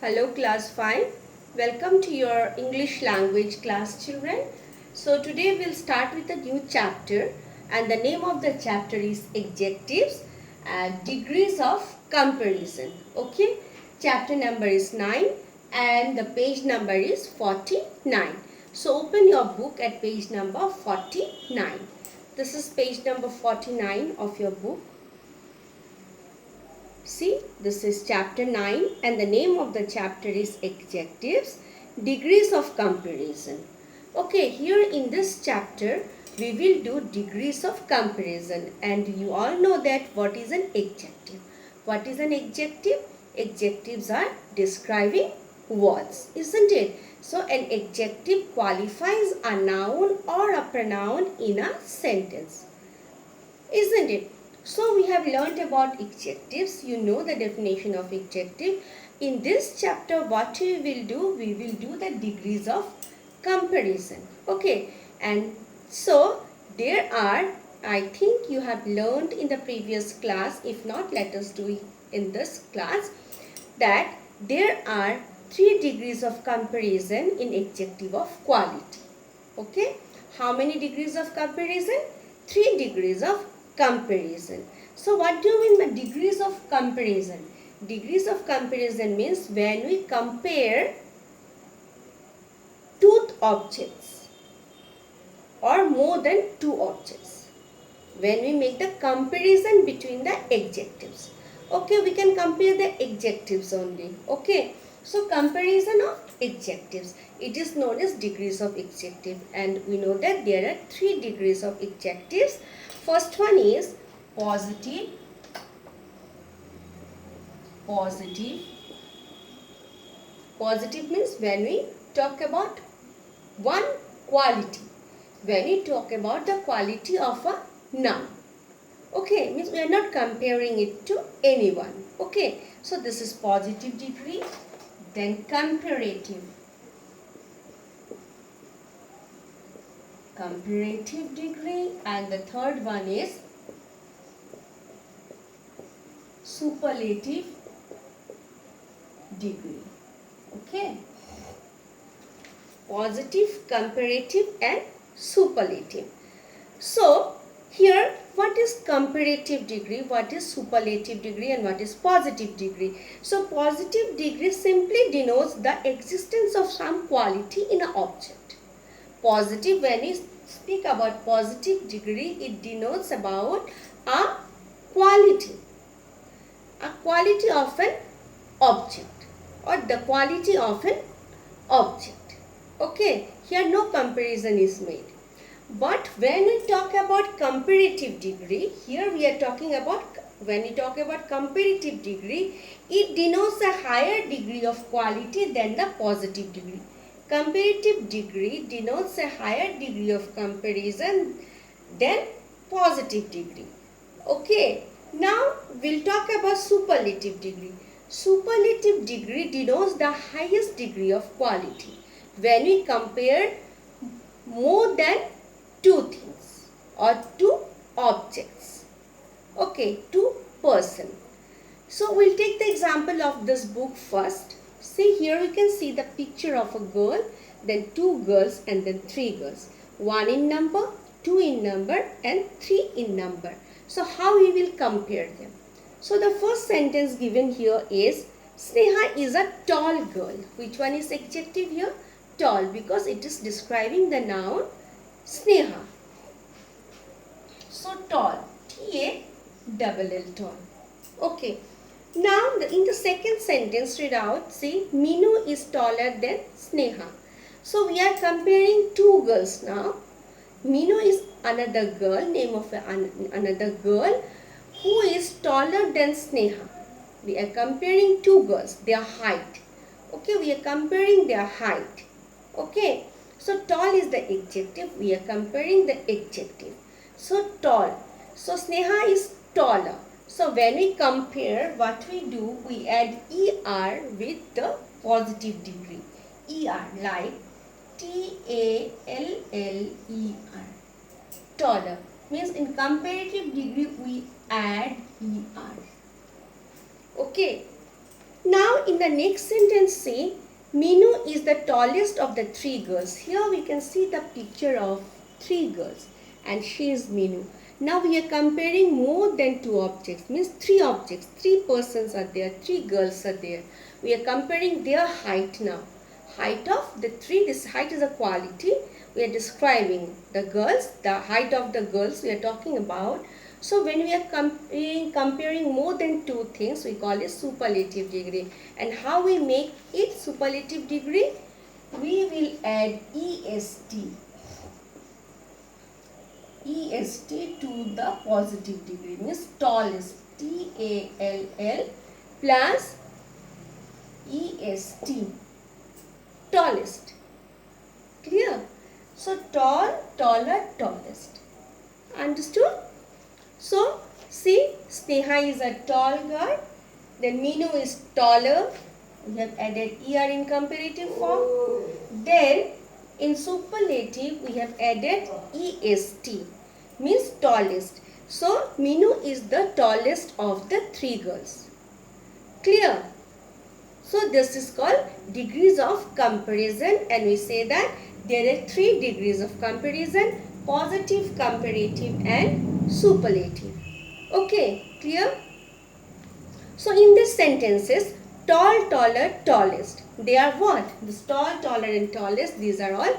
Hello class 5. Welcome to your English language class children. So today we'll start with a new chapter and the name of the chapter is adjectives and degrees of comparison. Okay. Chapter number is 9 and the page number is 49. So open your book at page number 49. This is page number 49 of your book. See, this is chapter 9 and the name of the chapter is adjectives, degrees of comparison. Okay, here in this chapter, we will do degrees of comparison and you all know that what is an adjective. What is an adjective? Adjectives are describing words, isn't it? So, an adjective qualifies a noun or a pronoun in a sentence, isn't it? So we have learnt about adjectives. You know the definition of adjective. In this chapter, what we will do the degrees of comparison. Okay, and so there are, I think you have learnt in the previous class, if not let us do it in this class, that there are 3 degrees of comparison in adjective of quality. Okay, how many degrees of comparison? 3 degrees of comparison. So what do you mean by degrees of comparison? Degrees of comparison means when we compare two objects or more than 2 objects. When we make the comparison between the adjectives. Okay, we can compare the adjectives only. Okay, so comparison of adjectives. It is known as degrees of adjective and we know that there are 3 degrees of adjectives. First one is positive. Positive. Positive means when we talk about one quality. When we talk about the quality of a noun. Okay, means we are not comparing it to anyone. Okay, so this is positive degree. Then comparative. Comparative degree, and the third one is superlative degree. Okay, positive, comparative and superlative. So here what is comparative degree, what is superlative degree and what is positive degree? So positive degree simply denotes the existence of some quality in an object. Positive, when we speak about positive degree, it denotes about a quality of an object or the quality of an object. Okay, here no comparison is made. But when we talk about comparative degree, here we are talking about, when we talk about comparative degree, it denotes a higher degree of quality than the positive degree. Comparative degree denotes a higher degree of comparison than positive degree. Okay, now we'll talk about superlative degree. Superlative degree denotes the highest degree of quality when we compare more than 2 things or 2 objects. Okay, 2 person. So we'll take the example of this book first. See, here we can see the picture of a girl, then 2 girls and then 3 girls. 1 in number, 2 in number and 3 in number. So how we will compare them? So the first sentence given here is Sneha is a tall girl. Which one is adjective here? Tall, because it is describing the noun Sneha. So tall, T-A-double-L, tall. Okay. Now in the second sentence, read out. See, Minu is taller than Sneha. So we are comparing 2 girls now. Minu is another girl, name of another girl who is taller than Sneha. We are comparing 2 girls, their height. Okay, we are comparing their height. Okay, so tall is the adjective. We are comparing the adjective. So tall. So Sneha is taller. So when we compare, what we do, we add ER with the positive degree. ER, like T-A-L-L-E-R. Taller. Means in comparative degree, we add ER. Okay. Now in the next sentence say, Minu is the tallest of the three girls. Here we can see the picture of three girls and she is Minu. Now we are comparing more than two objects, means three objects, three persons are there, three girls are there. We are comparing their height now. Height of the three, this height is a quality. We are describing the girls, the height of the girls we are talking about. So when we are comparing more than two things, we call it superlative degree. And how we make it superlative degree? We will add EST to the positive degree, means tallest, TALL plus EST, tallest. Clear? So tall, taller, tallest. Understood? So see, Sneha is a tall girl, then Minu is taller. We have added ER in comparative form. Then in superlative we have added EST, means tallest. So Minu is the tallest of the three girls. Clear? So this is called degrees of comparison, and we say that there are three degrees of comparison: positive, comparative and superlative. Okay, clear? So in these sentences, tall, taller, tallest, they are what? This tall, taller and tallest, these are all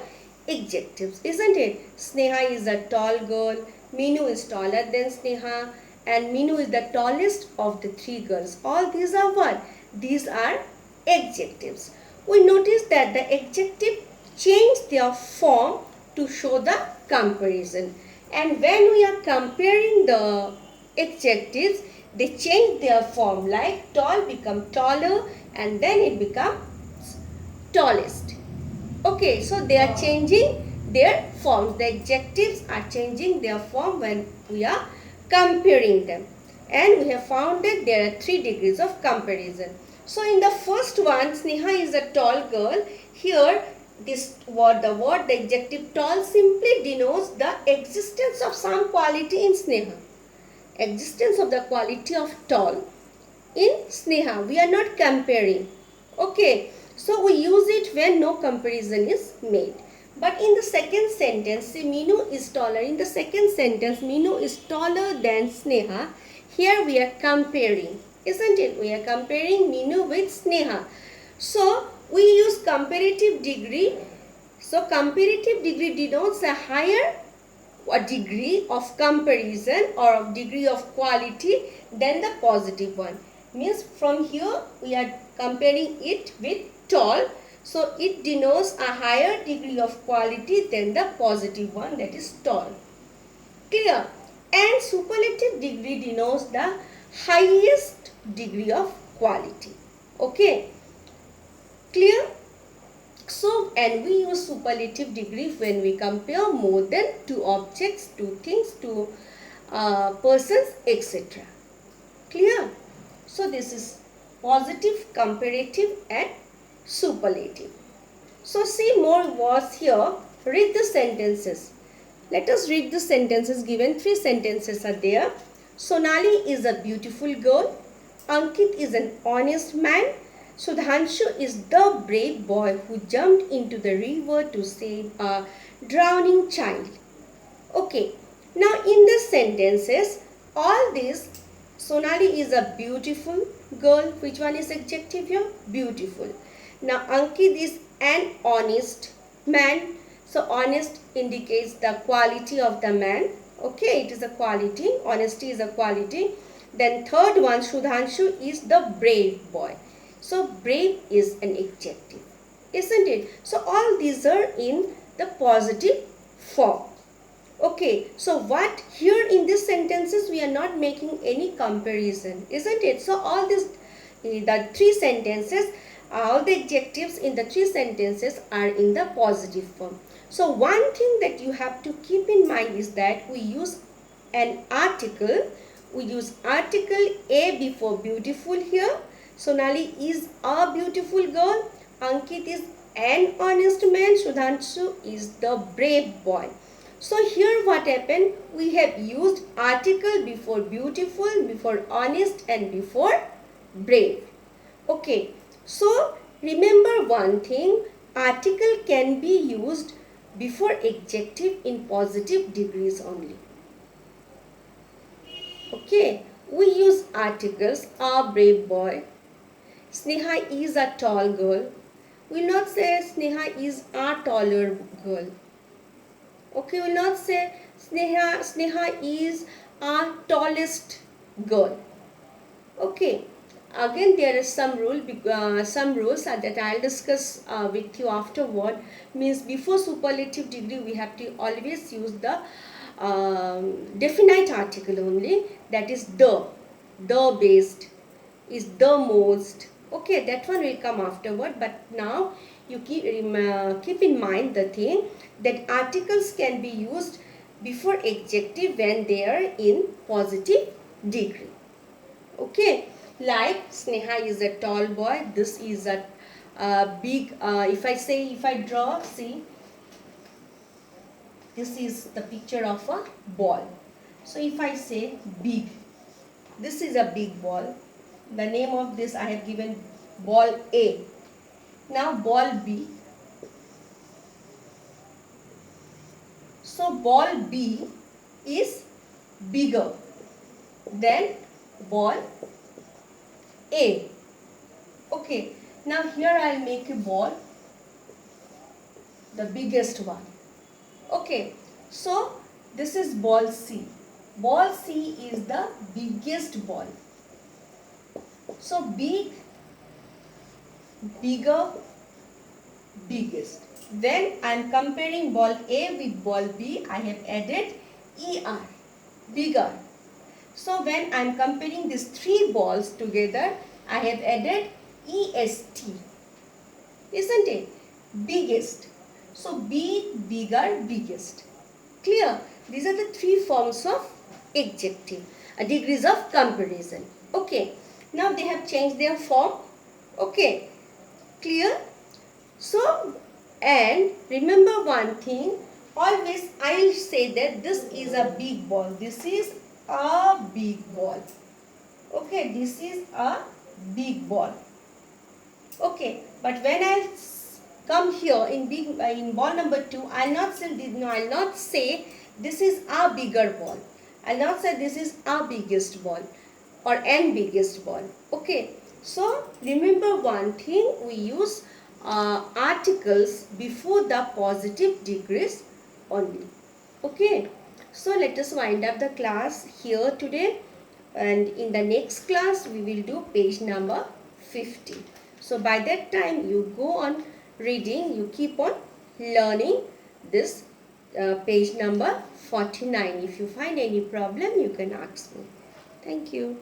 adjectives, isn't it? Sneha is a tall girl, Minu is taller than Sneha, and Minu is the tallest of the three girls. All these are what? These are adjectives. We notice that the adjective change their form to show the comparison. And when we are comparing the adjectives, they change their form, like tall become taller and then it becomes tallest. Okay, so they are changing their forms. The adjectives are changing their form when we are comparing them. And we have found that there are three degrees of comparison. So in the first one, Sneha is a tall girl. Here this word, the adjective tall simply denotes the existence of some quality in Sneha. Existence of the quality of tall in Sneha. We are not comparing. Okay. So we use it when no comparison is made. But in the second sentence, see, Minu is taller. In the second sentence, Minu is taller than Sneha. Here we are comparing, isn't it? We are comparing Minu with Sneha. So we use comparative degree. So comparative degree denotes a higher degree of comparison or of degree of quality than the positive one. Means from here we are comparing it with tall. So it denotes a higher degree of quality than the positive one, that is tall. Clear? And superlative degree denotes the highest degree of quality. Okay. Clear? So, and we use superlative degree when we compare more than two objects, two things, two persons, etc. Clear? So, this is positive, comparative and superlative. So, see more words here. Read the sentences. Let us read the sentences given. Three sentences are there. Sonali is a beautiful girl. Ankit is an honest man. Sudhanshu is the brave boy who jumped into the river to save a drowning child. Okay. Now in the sentences, all these, Sonali is a beautiful girl. Which one is adjective here? Beautiful. Now Ankit is an honest man. So honest indicates the quality of the man. Okay, it is a quality. Honesty is a quality. Then third one, Sudhanshu is the brave boy. So brave is an adjective, isn't it? So all these are in the positive form. Okay, so what here in these sentences we are not making any comparison, isn't it? So all these, the three sentences, all the adjectives in the three sentences are in the positive form. So one thing that you have to keep in mind is that we use an article. We use article A before beautiful here. Sonali is a beautiful girl. Ankit is an honest man. Sudhanshu is the brave boy. So here what happened? We have used article before beautiful, before honest and before brave. Okay, so remember one thing, article can be used before adjective in positive degrees only. Okay, we use articles, a brave boy, Sneha is a tall girl. We will not say Sneha is a taller girl. Okay, we will not say Sneha is a tallest girl. Okay, again there is some rules that I'll discuss with you afterward. Means before superlative degree we have to always use the definite article only, that is the based is the most. Okay, that one will come afterward, but now you keep in mind the thing that articles can be used before adjective when they are in positive degree. Okay, like Sneha is a tall boy, this is a big, if I draw, see, this is the picture of a ball. So if I say big, this is a big ball. The name of this I have given ball A. Now ball B. So ball B is bigger than ball A. Okay. Now here I will make a ball, the biggest one. Okay. So this is ball C. Ball C is the biggest ball. So big, bigger, biggest. When I am comparing ball A with ball B, I have added ER, bigger. So when I am comparing these three balls together, I have added EST, isn't it? Biggest. So big, bigger, biggest. Clear? These are the three forms of adjective, degrees of comparison. Okay. Now they have changed their form. Okay. Clear? So, and remember one thing, always I will say that this is a big ball. This is a big ball. Okay, this is a big ball. Okay, but when I come here in ball number 2, I'll not say this is a bigger ball. I'll not say this is a biggest ball or an biggest ball. Okay, so remember one thing, we use articles before the positive degrees only. Okay, so let us wind up the class here today, and in the next class we will do page number 50. So by that time you go on reading, you keep on learning this page number 49. If you find any problem, you can ask me. Thank you.